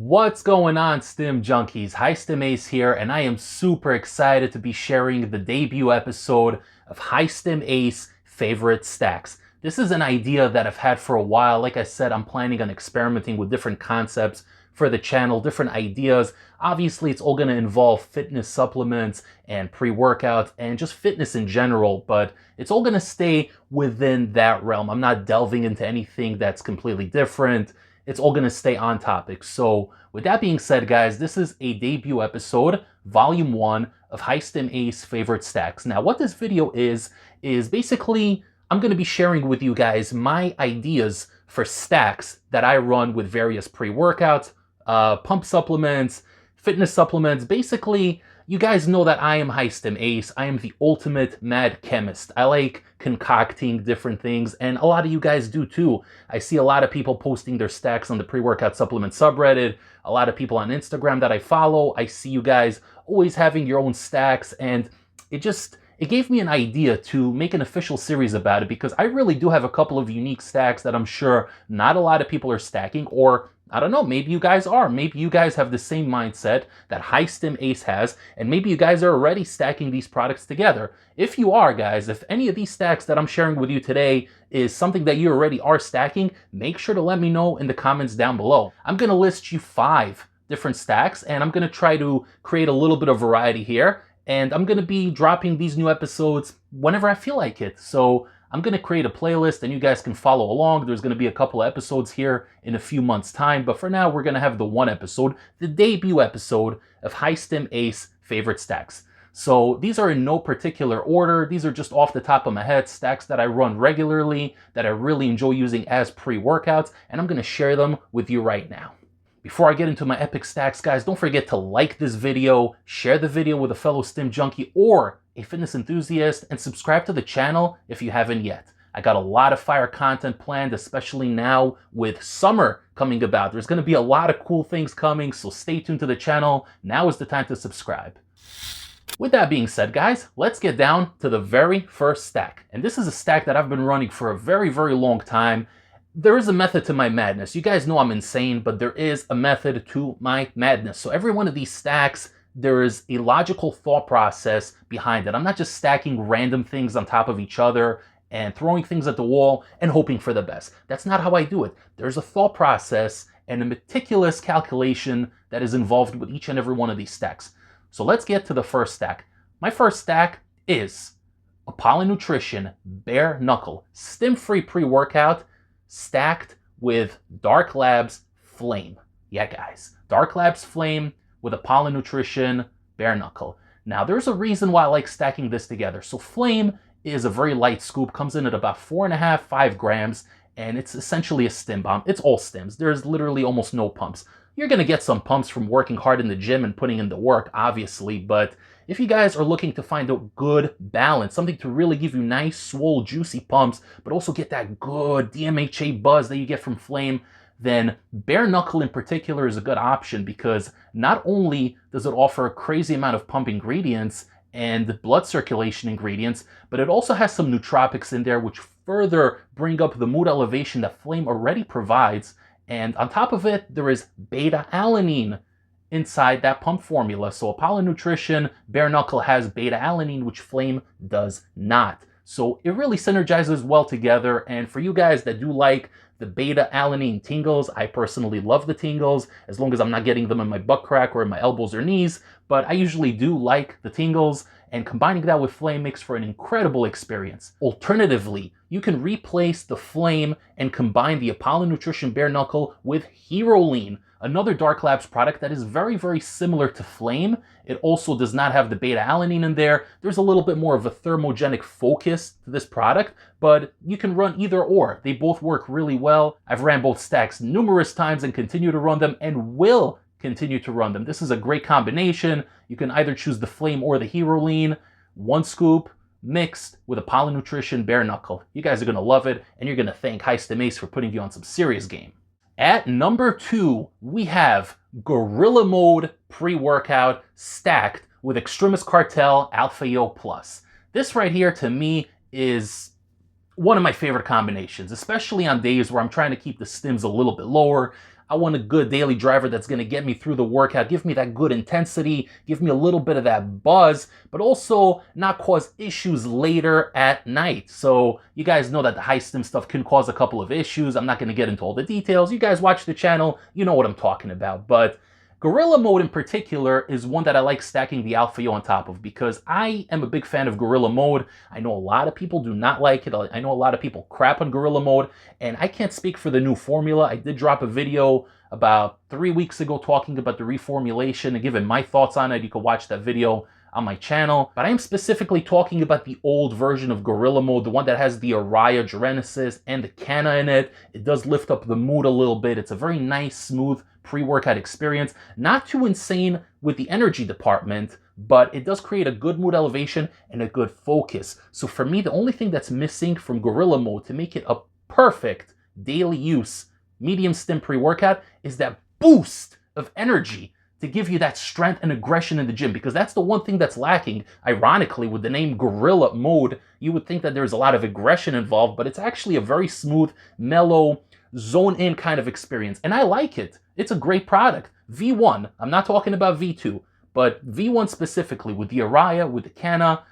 What's going on, Stim Junkies? Hi, Stim Ace here, and I am super excited to be sharing the debut episode of Hi Stim Ace Favorite Stacks. This is an idea that I've had for a while. Like I said, I'm planning on experimenting with different concepts for the channel, different ideas. Obviously, it's all going to involve fitness supplements and pre-workouts and just fitness in general, but it's all going to stay within that realm. I'm not delving into anything that's completely different. It's all going to stay on topic. So with that being said, guys, this is a debut episode, volume 1 of Hi Stim Ace Favorite Stacks. Now, what this video is basically I'm going to be sharing with you guys my ideas for stacks that I run with various pre-workouts, pump supplements, fitness supplements. Basically, you guys know that I am Hi Stim Ace. I am the ultimate mad chemist. I like concocting different things, and a lot of you guys do too. I see a lot of people posting their stacks on the pre-workout supplement subreddit, a lot of people on Instagram that I follow. I see you guys always having your own stacks, and it gave me an idea to make an official series about it, because I really do have a couple of unique stacks that I'm sure not a lot of people are stacking, or I don't know, maybe you guys are. Maybe you guys have the same mindset that Hi Stim Ace has, and maybe you guys are already stacking these products together. If you are, guys, if any of these stacks that I'm sharing with you today is something that you already are stacking, make sure to let me know in the comments down below. I'm going to list you 5 different stacks, and I'm going to try to create a little bit of variety here. And I'm going to be dropping these new episodes whenever I feel like it. So I'm going to create a playlist and you guys can follow along. There's going to be a couple of episodes here in a few months' time. But for now, we're going to have the one episode, the debut episode of Hi Stim Ace Favorite Stacks. So these are in no particular order. These are just off the top of my head, stacks that I run regularly, that I really enjoy using as pre-workouts. And I'm going to share them with you right now. Before I get into my epic stacks, guys, don't forget to like this video, share the video with a fellow Stim Junkie or a fitness enthusiast, and subscribe to the channel if you haven't yet. I got a lot of fire content planned, especially now with summer coming about. There's going to be a lot of cool things coming, so stay tuned to the channel. Now is the time to subscribe. With that being said, guys, let's get down to the very first stack. And this is a stack that I've been running for a very, very long time. There is a method to my madness. You guys know I'm insane, but there is a method to my madness. So every one of these stacks, there is a logical thought process behind it. I'm not just stacking random things on top of each other and throwing things at the wall and hoping for the best. That's not how I do it. There's a thought process and a meticulous calculation that is involved with each and every one of these stacks. So let's get to the first stack. My first stack is Apollo Nutrition Bare Knuckle Stim-Free Pre-Workout stacked with Dark Labs Flame. Yeah, guys, Dark Labs Flame with Apollo Nutrition Bare Knuckle. Now, there's a reason why I like stacking this together. So Flame is a very light scoop, comes in at about 4.5, 5 grams, and it's essentially a stim bomb. It's all stims. There's literally almost no pumps. You're going to get some pumps from working hard in the gym and putting in the work, obviously, but if you guys are looking to find a good balance, something to really give you nice, swole, juicy pumps, but also get that good DMHA buzz that you get from Flame, then Bare Knuckle in particular is a good option, because not only does it offer a crazy amount of pump ingredients and blood circulation ingredients, but it also has some nootropics in there which further bring up the mood elevation that Flame already provides. And on top of it, there is beta-alanine inside that pump formula. So Apollo Nutrition Bare Knuckle has beta-alanine, which Flame does not. So it really synergizes well together. And for you guys that do like the beta-alanine tingles, I personally love the tingles, as long as I'm not getting them in my butt crack or in my elbows or knees. But I usually do like the tingles, and combining that with Flame makes for an incredible experience. Alternatively, you can replace the Flame and combine the Apollo Nutrition Bare Knuckle with Heroline, another Dark Labs product that is very, very similar to Flame. It also does not have the beta-alanine in there. There's a little bit more of a thermogenic focus to this product, but you can run either or. They both work really well. I've ran both stacks numerous times and continue to run them and will continue to run them. This is a great combination. You can either choose the Flame or the Heroline, 1 scoop mixed with Apollo Nutrition Bare Knuckle. You guys are going to love it, and you're going to thank Hi Stim Ace for putting you on some serious game. At number 2, we have Gorilla Mode Pre-Workout stacked with Extremis Cartel Alpha Yo Plus. This right here, to me, is one of my favorite combinations, especially on days where I'm trying to keep the stims a little bit lower. I want a good daily driver that's going to get me through the workout, give me that good intensity, give me a little bit of that buzz, but also not cause issues later at night. So you guys know that the high stim stuff can cause a couple of issues. I'm not going to get into all the details. You guys watch the channel, you know what I'm talking about. But Gorilla Mode in particular is one that I like stacking the Alpha Yo on top of because I am a big fan of Gorilla Mode. I know a lot of people do not like it. I know a lot of people crap on Gorilla Mode, and I can't speak for the new formula. I did drop a video about 3 weeks ago talking about the reformulation and giving my thoughts on it. You can watch that video on my channel, but I am specifically talking about the old version of Gorilla Mode, the one that has the Araya Genesis and the Canna in it. It does lift up the mood a little bit. It's a very nice, smooth pre-workout experience. Not too insane with the energy department, but it does create a good mood elevation and a good focus. So for me, the only thing that's missing from Gorilla Mode to make it a perfect daily use medium stim pre-workout is that boost of energy to give you that strength and aggression in the gym, because that's the one thing that's lacking. Ironically, with the name Gorilla Mode, you would think that there's a lot of aggression involved, but it's actually a very smooth, mellow, zone-in kind of experience, and I like it. It's a great product. V1, I'm not talking about V2, but V1 specifically, with the Araya, with the Canna,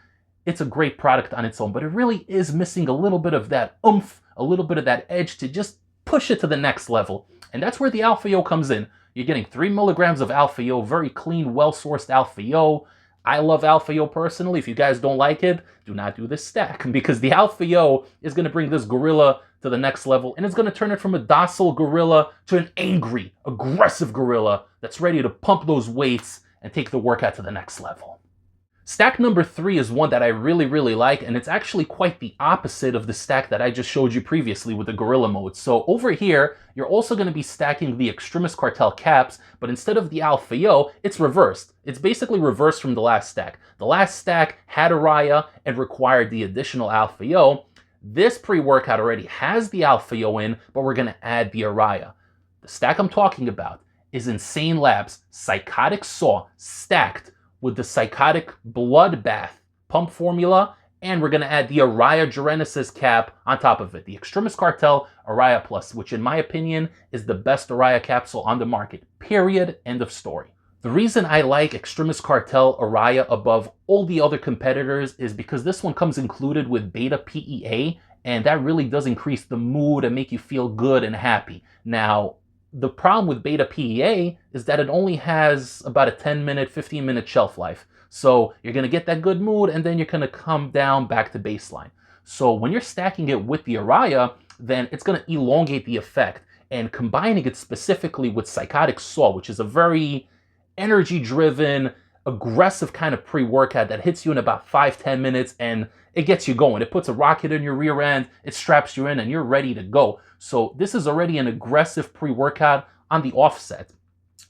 it's a great product on its own, but it really is missing a little bit of that oomph, a little bit of that edge to just push it to the next level. And that's where the Alpha Yo comes in. You're getting 3 milligrams of Alpha Yo, very clean, well-sourced Alpha Yo. I love Alpha Yo personally. If you guys don't like it, do not do this stack, because the Alpha Yo is going to bring this gorilla to the next level, and it's going to turn it from a docile gorilla to an angry, aggressive gorilla that's ready to pump those weights and take the workout to the next level. Stack number 3 is one that I really like, and it's actually quite the opposite of the stack that I just showed you previously with the Gorilla Mode. So over here, you're also going to be stacking the Extremis Cartel caps, but instead of the Alpha Yo, it's reversed. It's basically reversed from the last stack. The last stack had Araya and required the additional Alpha Yo. This pre-workout already has the Alpha Yo in, but we're going to add the Araya. The stack I'm talking about is Insane Labs Psychotic Saw stacked with the Psychotic Bloodbath pump formula, and we're going to add the Araya Genesis cap on top of it, the Extremis Cartel Araya Plus, which in my opinion is the best Araya capsule on the market, period, end of story. The reason I like Extremis Cartel Araya above all the other competitors is because this one comes included with Beta PEA, and that really does increase the mood and make you feel good and happy. Now, the problem with Beta PEA is that it only has about a 10-minute, 15-minute shelf life. So you're going to get that good mood, and then you're going to come down back to baseline. So when you're stacking it with the Araya, then it's going to elongate the effect. And combining it specifically with Psychotic Saw, which is a very energy-driven, aggressive kind of pre-workout that hits you in about 5-10 minutes, and it gets you going. It puts a rocket in your rear end, it straps you in, and you're ready to go. So this is already an aggressive pre-workout on the offset.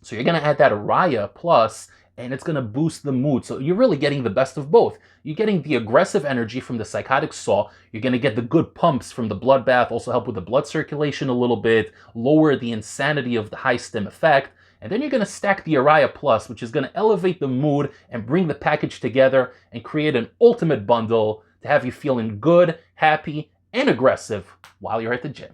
So you're going to add that Araya Plus, and it's going to boost the mood. So you're really getting the best of both. You're getting the aggressive energy from the Psychotic Saw. You're going to get the good pumps from the Bloodbath, also help with the blood circulation a little bit, lower the insanity of the high stim effect. And then you're going to stack the Araya Plus, which is going to elevate the mood and bring the package together and create an ultimate bundle to have you feeling good, happy, and aggressive while you're at the gym.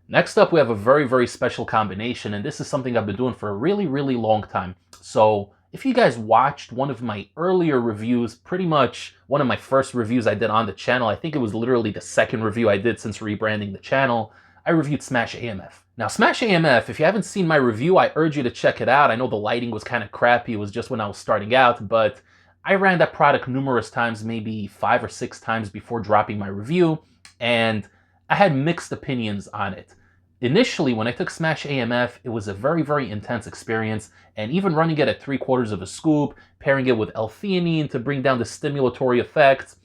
Next up, we have a very special combination, and this is something I've been doing for a really long time. So if you guys watched one of my earlier reviews, pretty much one of my first reviews I did on the channel, I think it was literally the second review I did since rebranding the channel, I reviewed Smash AMF. Now, Smash AMF, if you haven't seen my review, I urge you to check it out. I know the lighting was kind of crappy. It was just when I was starting out, but I ran that product numerous times, maybe 5 or 6 times before dropping my review, and I had mixed opinions on it. Initially, when I took Smash AMF, it was a very intense experience, and even running it at 3/4 of a scoop, pairing it with L-theanine to bring down the stimulatory effects,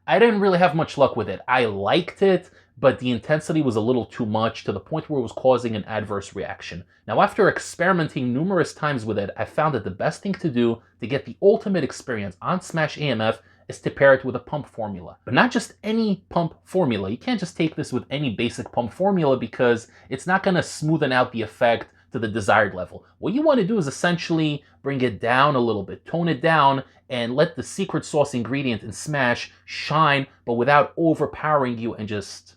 I didn't really have much luck with it. I liked it, but the intensity was a little too much to the point where it was causing an adverse reaction. Now, after experimenting numerous times with it, I found that the best thing to do to get the ultimate experience on Smash AMF is to pair it with a pump formula. But not just any pump formula. You can't just take this with any basic pump formula because it's not going to smoothen out the effect to the desired level. What you want to do is essentially bring it down a little bit, tone it down, and let the secret sauce ingredient in Smash shine, but without overpowering you and just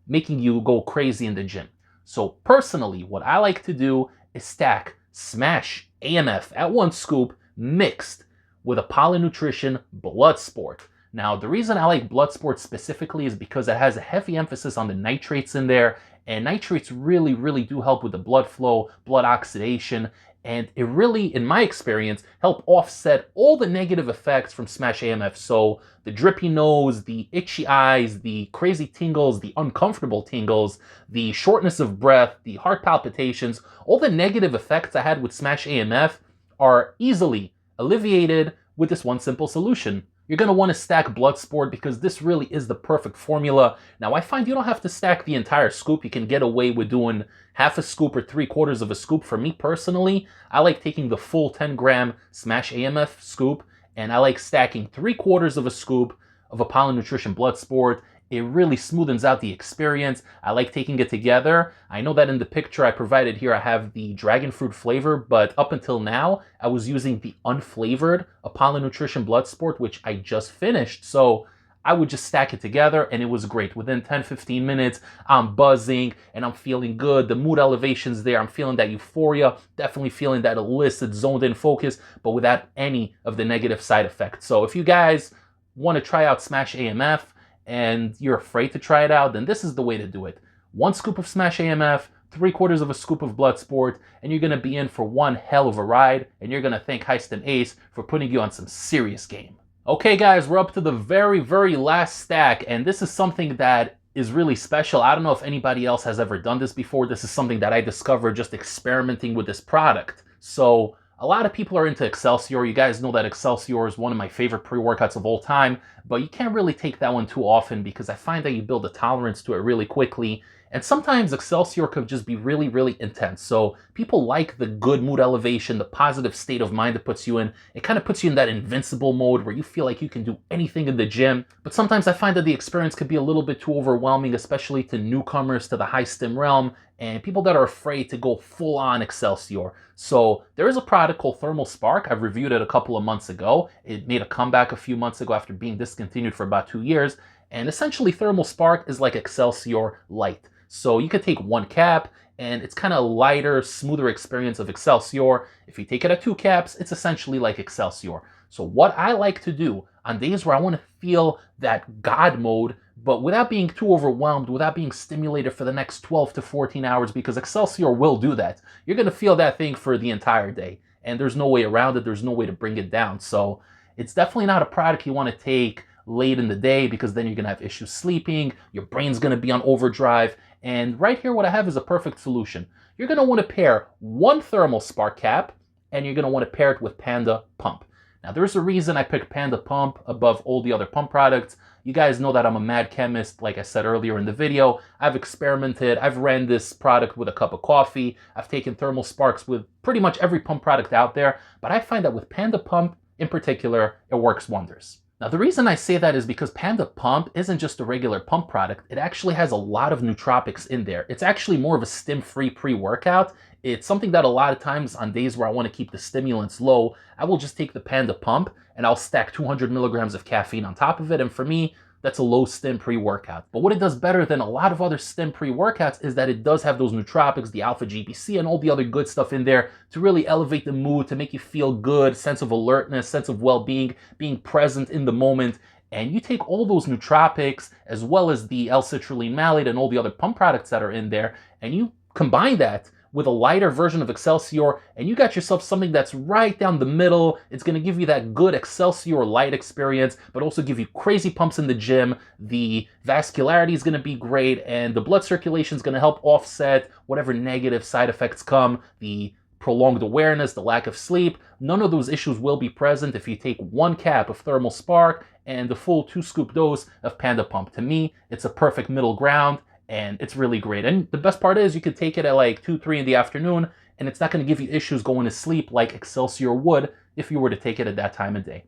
making you go crazy in the gym. So personally, what I like to do is stack Smash AMF at 1 scoop mixed with Apollo Nutrition Bloodsport. Now, the reason I like Bloodsport specifically is because it has a heavy emphasis on the nitrates in there, and nitrates really do help with the blood flow, blood oxidation, and it really, in my experience, help offset all the negative effects from Smash AMF. So the drippy nose, the itchy eyes, the crazy tingles, the uncomfortable tingles, the shortness of breath, the heart palpitations, all the negative effects I had with Smash AMF are easily alleviated with this one simple solution. You're going to want to stack Bloodsport because this really is the perfect formula. Now, I find you don't have to stack the entire scoop. You can get away with doing half a scoop or 3/4 of a scoop. For me personally, I like taking the full 10-gram Smash AMF scoop, and I like stacking 3/4 of a scoop of Apollo Nutrition Bloodsport. It really smoothens out the experience. I like taking it together. I know that in the picture I provided here, I have the dragon fruit flavor, but up until now, I was using the unflavored Apollo Nutrition Bloodsport, which I just finished. So I would just stack it together and it was great. Within 10-15 minutes, I'm buzzing and I'm feeling good. The mood elevation's there. I'm feeling that euphoria, definitely feeling that illicit zoned in focus, but without any of the negative side effects. So if you guys want to try out Smash AMF, and you're afraid to try it out, then this is the way to do it. 1 scoop of Smash AMF, 3/4 of a scoop of Bloodsport, and you're going to be in for one hell of a ride, and you're going to thank Stim Ace for putting you on some serious game. Okay guys, we're up to the very last stack, and this is something that is really special. I don't know if anybody else has ever done this before. This is something that I discovered just experimenting with this product. So a lot of people are into Excelsior. You guys know that Excelsior is one of my favorite pre-workouts of all time, but you can't really take that one too often because I find that you build a tolerance to it really quickly. And sometimes Excelsior could just be really intense. So people like the good mood elevation, the positive state of mind it puts you in. It kind of puts you in that invincible mode where you feel like you can do anything in the gym. But sometimes I find that the experience could be a little bit too overwhelming, especially to newcomers to the high stim realm and people that are afraid to go full on Excelsior. So there is a product called Thermal Spark. I've reviewed it a couple of months ago. It made a comeback a few months ago after being discontinued for about 2 years. And essentially Thermal Spark is like Excelsior Light. So you could take 1 cap and it's kind of lighter, smoother experience of Excelsior. If you take it at 2 caps, it's essentially like Excelsior. So what I like to do on days where I want to feel that God mode, but without being too overwhelmed, without being stimulated for the next 12 to 14 hours, because Excelsior will do that. You're going to feel that thing for the entire day, and there's no way around it. There's no way to bring it down. So it's definitely not a product you want to take late in the day because then you're going to have issues sleeping. Your brain's going to be on overdrive. And right here, what I have is a perfect solution. You're going to want to pair 1 Thermal Spark cap, and you're going to want to pair it with Panda Pump. Now, there's a reason I picked Panda Pump above all the other pump products. You guys know that I'm a mad chemist, like I said earlier in the video. I've experimented. I've ran this product with a cup of coffee. I've taken Thermal Sparks with pretty much every pump product out there. But I find that with Panda Pump in particular, it works wonders. Now, the reason I say that is because Panda Pump isn't just a regular pump product. It actually has a lot of nootropics in there. It's actually more of a stim-free pre-workout. It's something that a lot of times on days where I want to keep the stimulants low, I will just take the Panda Pump and I'll stack 200 milligrams of caffeine on top of it. And for me, that's a low stim pre-workout. But what it does better than a lot of other stim pre-workouts is that it does have those nootropics, the alpha GPC, and all the other good stuff in there to really elevate the mood, to make you feel good, sense of alertness, sense of well-being, being present in the moment. And you take all those nootropics as well as the L-citrulline malate and all the other pump products that are in there, and you combine that with a lighter version of Excelsior, and you got yourself something that's right down the middle. It's going to give you that good Excelsior light experience, but also give you crazy pumps in the gym. The vascularity is going to be great, and the blood circulation is going to help offset whatever negative side effects come. The prolonged awareness, the lack of sleep, none of those issues will be present if you take 1 cap of Thermal Spark and the full 2-scoop dose of Panda Pump. To me, it's a perfect middle ground, and it's really great. And the best part is you could take it at like 2, 3 in the afternoon, and it's not going to give you issues going to sleep like Excelsior would if you were to take it at that time of day.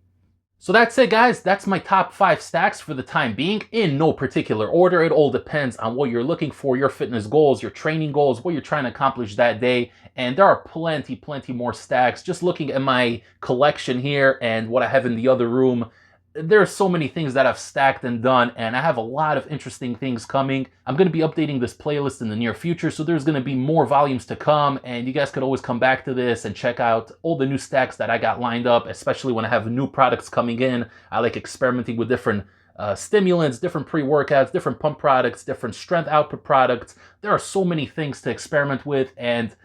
So that's it, guys. That's my top 5 stacks for the time being, in no particular order. It all depends on what you're looking for, your fitness goals, your training goals, what you're trying to accomplish that day. And there are plenty more stacks. Just looking at my collection here and what I have in the other room, there are so many things that I've stacked and done, and I have a lot of interesting things coming. I'm going to be updating this playlist in the near future, so there's going to be more volumes to come, and you guys could always come back to this and check out all the new stacks that I got lined up, especially when I have new products coming in. I like experimenting with different stimulants, different pre-workouts, different pump products, different strength output products. There are so many things to experiment with, and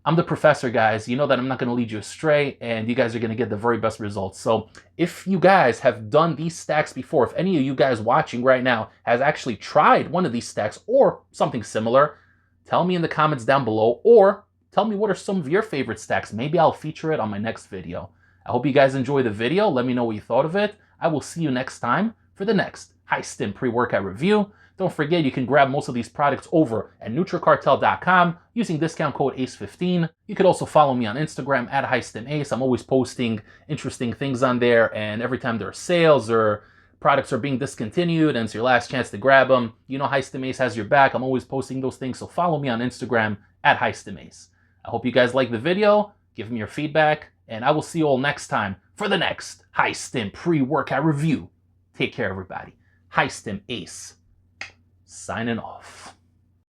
I'm the professor, guys. You know that I'm not going to lead you astray, and you guys are going to get the very best results. So if you guys have done these stacks before, if any of you guys watching right now has actually tried one of these stacks or something similar, tell me in the comments down below, or tell me what are some of your favorite stacks. Maybe I'll feature it on my next video. I hope you guys enjoyed the video. Let me know what you thought of it. I will see you next time for the next High Stim pre-workout review. Don't forget, you can grab most of these products over at NutriCartel.com using discount code ACE15. You could also follow me on Instagram at HighStimAce. I'm always posting interesting things on there, and every time there are sales or products are being discontinued and it's your last chance to grab them, you know HighStimAce has your back. I'm always posting those things, so follow me on Instagram at HighStimAce. I hope you guys liked the video. Give me your feedback, and I will see you all next time for the next High Stim pre-workout review. Take care, everybody. High Stim Ace. Signing off.